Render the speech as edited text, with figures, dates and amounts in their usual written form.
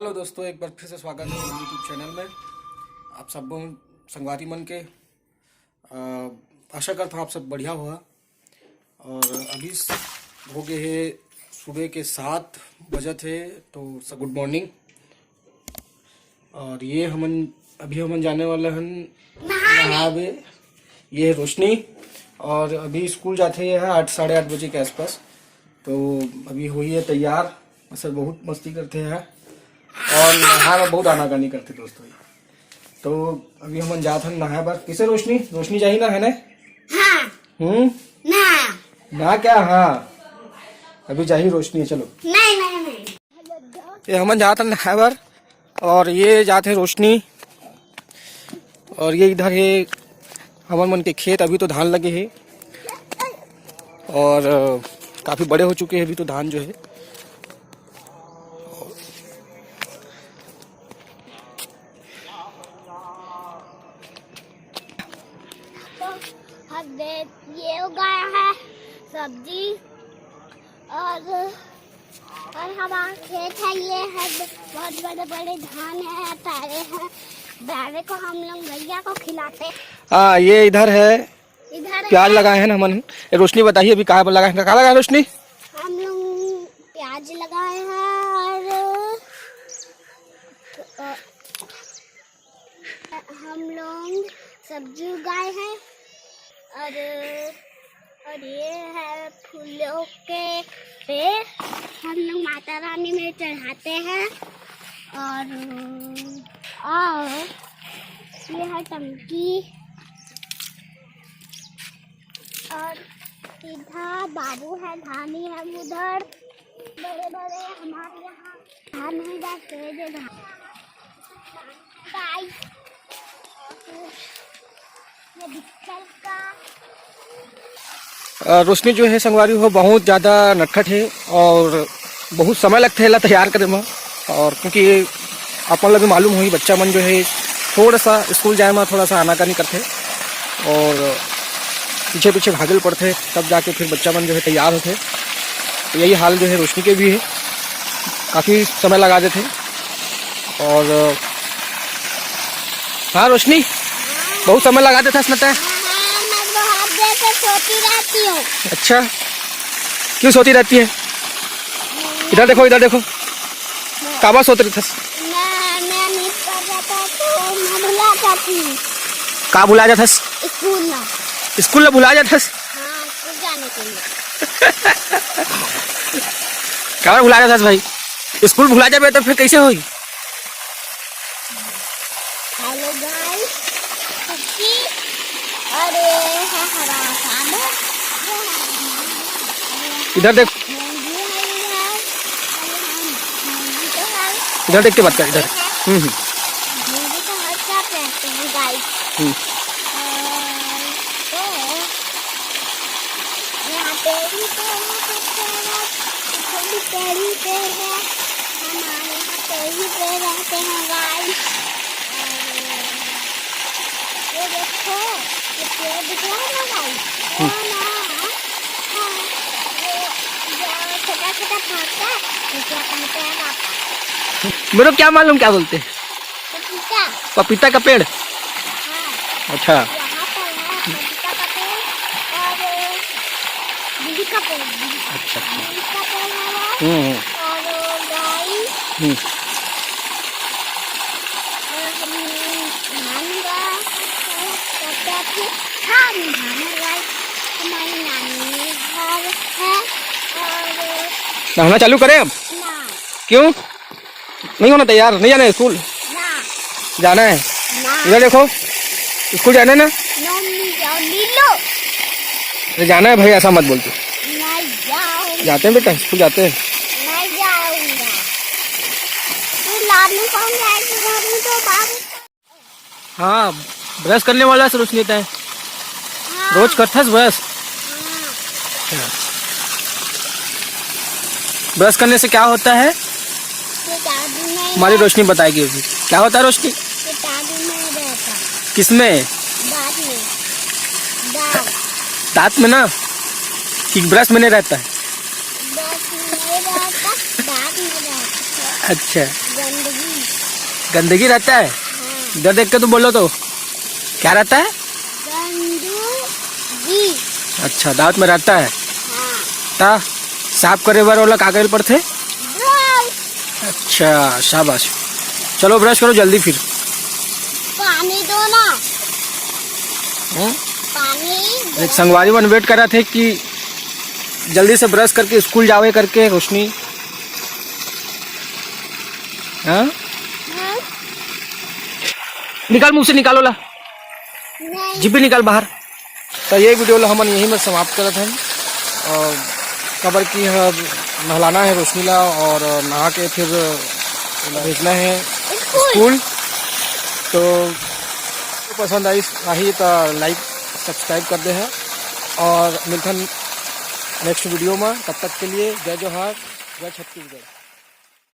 Hello दोस्तों, एक बार फिर से स्वागत है यूट्यूब चैनल में। आप सब संगवारी मन के आशा करता हूँ आप सब बढ़िया हुआ। और अभी हो गए है सुबह के 7 बजे थे, तो गुड मॉर्निंग। और ये हमन जाने वाले हैं नहावे। ये है रोशनी और अभी स्कूल जाते हैं 8 साढ़े 8 बजे के आसपास। तो अभी हुई है तैयार, सर बहुत मस्ती करते हैं और नहा में बहुत आनाकानी करते दोस्तों। तो अभी हम जाते हैं नहा बार। किसे रोशनी चाहिए ना है ना? हाँ। ना क्या? हाँ अभी चाहिए रोशनी। चलो नहीं। ये हम जाते हैं नहा बार और ये जाते हैं रोशनी। और ये इधर है हमन मन के खेत। अभी तो धान लगे हैं और काफी बड़े हो चुके हैं अभी तो धान जो है। ये उगाया है सब्जी और हमारा खेत है। ये है बहुत बड़े बड़े धान है, तारे हैं। तारे को हम लोग गैया को खिलाते हैं। हाँ ये इधर प्याज लगाए हैं ना हमन। रोशनी बताइए अभी कहाँ पर लगाए हैं? कहाँ लगाए रोशनी? हम लोग प्याज लगाए हैं और हम लोग सब्जी उगाए हैं और ये है फूलों के पेड़। हम लोग माता रानी में चढ़ाते हैं। और ये है टंकी। और इधर बाबू है, धानी है। उधर बड़े बड़े हमारे यहाँ धान है। रोशनी जो है संगवारी वो बहुत ज़्यादा नटखट है और बहुत समय लगता है तैयार करे में। और क्योंकि अपन लोग भी मालूम हुई बच्चा मन जो है थोड़ा सा स्कूल जाए में थोड़ा सा आनाकानी करते और पीछे पीछे भागल पड़ते, तब जाके फिर बच्चा मन जो है तैयार होते। तो यही हाल जो है रोशनी के भी है, काफ़ी समय लगा देते। और हाँ रोशनी बहुत समय लगा देता इसमें। सोती रहती हूँ। अच्छा क्यों सोती रहती है? इधर देखो काबा सोती रहती है? मैं नींद कर रहा था तो मैं भुला जाती हूँ। कहाँ भुला जाता? स्कूल में भुला जाता? हाँ स्कूल जाने के लिए। कहाँ भुला जाता भाई? स्कूल भुला जाए तो फिर कैसे होगी? हेलो गाइस, और ये है हरा सादा। इधर देख के बात कर। इधर तो हर क्या कहते हैं गाइस। तो यहाँ पेड़ी पे है, हमारे यहाँ पेड़ी पे रहते हैं गाइस। ये देखो ये पेड़ दिख रहा है ना गाइस, छोटा छोटा फलता है, क्या कहते हैं आप? मेरे को क्या मालूम क्या बोलते हैं? पपीता का पेड़। हाँ अच्छा यहाँ पर है पपीता का पेड़ और नीम का पेड़। अच्छा नीम का पेड़ है और गाइस हमारी नानी घर है। और नहाना चालू करें अब? ना क्यों नहीं होना तैयार? नहीं जाना है स्कूल? ना जाना है। ना इधर देखो स्कूल जाना है ना? अरे जाना है भाई, ऐसा मत बोलते। नहीं जाऊंगा। जाते हैं बेटा, स्कूल जाते हैं। नहीं जाऊंगा। तू लाने कौन जाएगी घर में? तो बाबू हाँ ब्रश करने वाला से रोशनी है। हाँ। रोज करथस ब्रश? हाँ। ब्रश करने से क्या होता है हमारी रोशनी बताएगी अभी। क्या होता है रोशनी? में रहता। किसमें? दांत में। दांत में ना, कि ब्रश में नहीं रहता है? दांत में रहता। अच्छा गंदगी गंदगी रहता है? इधर देख के तो बोलो तो क्या रहता है? गंदगी। अच्छा, दांत में रहता है। हाँ। ता साफ करे बार वाला कागज पर थे। ब्रश। अच्छा, शाबाश। चलो ब्रश करो जल्दी फिर। पानी दो ना। हम्म? पानी एक संगवारी वन वेट कर रहे थे कि जल्दी से ब्रश करके स्कूल जावे करके रोशनी। हाँ? हाँ? निकाल, मुंह से निकालो ला, नहीं। जिप भी निकाल बाहर। तो ये वीडियो लो हम यहीं में समाप्त करते हैं। और खबर की है नहलाना है रोशनी ला और नहा के फिर भेजना है स्कूल। तो पसंद आई तो लाइक सब्सक्राइब कर दे है और मिलते हैं नेक्स्ट वीडियो में। तब तक के लिए जय जोहार, जय छत्तीसगढ़।